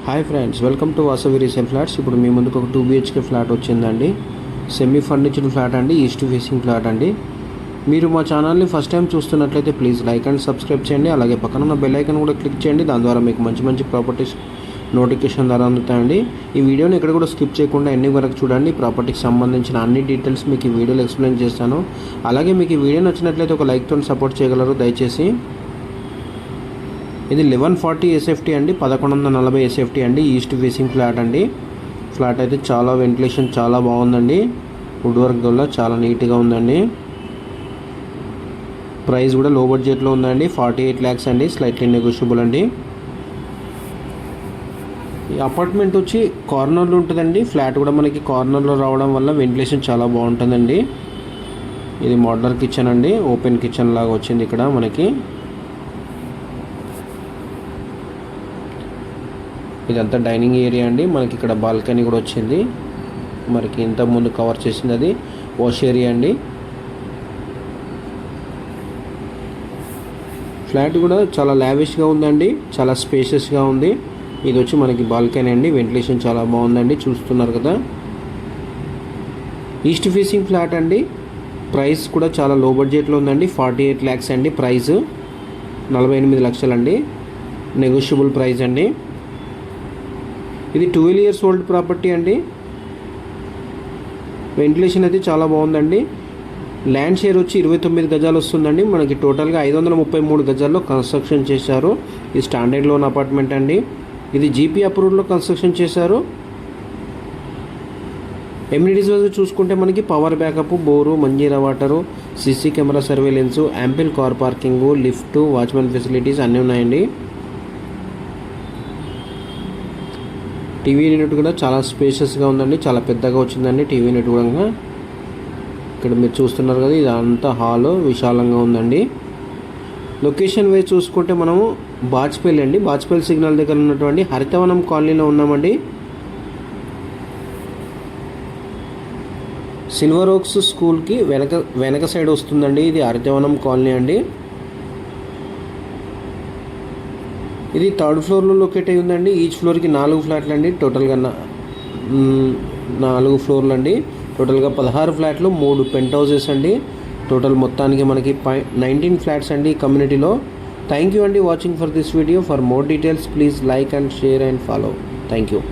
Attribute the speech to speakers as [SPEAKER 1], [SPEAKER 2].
[SPEAKER 1] Hi friends, welcome to Vasavi resale flats. ఇప్పుడు మీ ముందుకు ఒక 2 BHK ఫ్లాట్ వచ్చిందండి. సెమీ ఫర్నిచర్డ్ ఫ్లాట్ అండి, ఈస్ట్ ఫేసింగ్ ఫ్లాట్ అండి. మీరు మా ఛానల్ని ఫస్ట్ టైం చూస్తున్నట్లయితే ప్లీజ్ లైక్ అండ్ సబ్స్క్రైబ్ చేయండి. అలాగే పక్కన ఉన్న బెల్ ఐకాన్ కూడా క్లిక్ చేయండి. దాని ద్వారా మీకు మంచి మంచి ప్రాపర్టీస్ నోటిఫికేషన్ ద్వారా అందుతాయండి. ఈ వీడియోని ఎక్కడ కూడా స్కిప్ చేయకుండా ఎన్ని వరకు చూడండి. ప్రాపర్టీకి సంబంధించిన అన్ని డీటెయిల్స్ మీకు ఈ వీడియోలో ఎక్స్ప్లెయిన్ చేస్తాను. అలాగే మీకు ఈ వీడియో నచ్చినట్లయితే ఒక లైక్తో సపోర్ట్ చేయగలరు దయచేసి. ఇది 1140 SFT అండి, 1140 SFT అండి, ఈస్ట్ ఫేసింగ్ ఫ్లాట్ అండి. ఫ్లాట్ అయితే చాలా వెంటిలేషన్ చాలా బాగుందండి. వుడ్ వర్క్ వల్ల చాలా నీట్గా ఉందండి. ప్రైస్ కూడా లో బడ్జెట్లో ఉందండి, 48 lakhs అండి, స్లైట్లీ నెగోషియబుల్ అండి. ఈ అపార్ట్మెంట్ వచ్చి కార్నర్లో ఉంటుందండి. ఫ్లాట్ కూడా మనకి కార్నర్లో రావడం వల్ల వెంటిలేషన్ చాలా బాగుంటుందండి. ఇది మోడ్యులర్ కిచెన్ అండి, ఓపెన్ కిచెన్ లాగా వచ్చింది ఇక్కడ మనకి. ఇదంతా డైనింగ్ ఏరియా అండి. మనకి ఇక్కడ బాల్కనీ కూడా వచ్చింది. మనకి ఇంత ముందు కవర్ చేసింది అది వాష్ ఏరియా అండి. ఫ్లాట్ కూడా చాలా లావిష్గా ఉందండి, చాలా స్పేషియస్గా ఉంది. ఇది వచ్చి మనకి బాల్కనీ అండి, వెంటిలేషన్ చాలా బాగుందండి, చూస్తున్నారు కదా. ఈస్ట్ ఫేసింగ్ ఫ్లాట్ అండి. ప్రైస్ కూడా చాలా లో బడ్జెట్లో ఉందండి, 48 lakhs అండి. ప్రైస్ 48 లక్షలు అండి, నెగోషియబుల్ ప్రైస్ అండి. ఇది 12 years ఓల్డ్ ప్రాపర్టీ అండి. వెంటిలేషన్ అయితే చాలా బాగుందండి. ల్యాండ్ షేర్ వచ్చి 29 గజాలు వస్తుందండి. మనకి టోటల్గా 533 గజాల్లో కన్స్ట్రక్షన్ చేశారు. ఇది స్టాండర్డ్ లోన్ అపార్ట్మెంట్ అండి. ఇది జీపీ అప్రూవ్డ్లో కన్స్ట్రక్షన్ చేశారు. ఎమ్యూనిటీస్ వైజ్ చూసుకుంటే మనకి power backup, bore, Manjira water, CC camera surveillance, ample car parking, lift, watchman facilities అన్నీ ఉన్నాయండి. టీవీ యూనిట్ కూడా చాలా స్పేషియస్గా ఉందండి, చాలా పెద్దగా వచ్చిందండి టీవీ యూనిట్ కూడా. ఇక్కడ మీరు చూస్తున్నారు కదా, ఇదంతా హాల్ విశాలంగా ఉందండి. లొకేషన్ వైజ్ చూసుకుంటే మనము బాచ్పల్లి అండి, బాచ్పల్లి సిగ్నల్ దగ్గర ఉన్నటువంటి హరితవనం కాలనీలో ఉన్నామండి. సిల్వర్ ఓక్స్ స్కూల్కి వెనక సైడ్ వస్తుందండి. ఇది హరితవనం కాలనీ అండి. ఇది 3rd floorలో లొకేట్ అయి ఉందండి. ఈచ్ ఫ్లోర్కి 4 ఫ్లాట్లు అండి. టోటల్గా 4 ఫ్లోర్లు అండి. టోటల్గా 16 ఫ్లాట్లు, 3 పెంట్ హౌసెస్ అండి. టోటల్ మొత్తానికి మనకి 19 ఫ్లాట్స్ అండి కమ్యూనిటీలో. థ్యాంక్ యూ అండి watching for this video. For more details please like and share and follow. Thank you.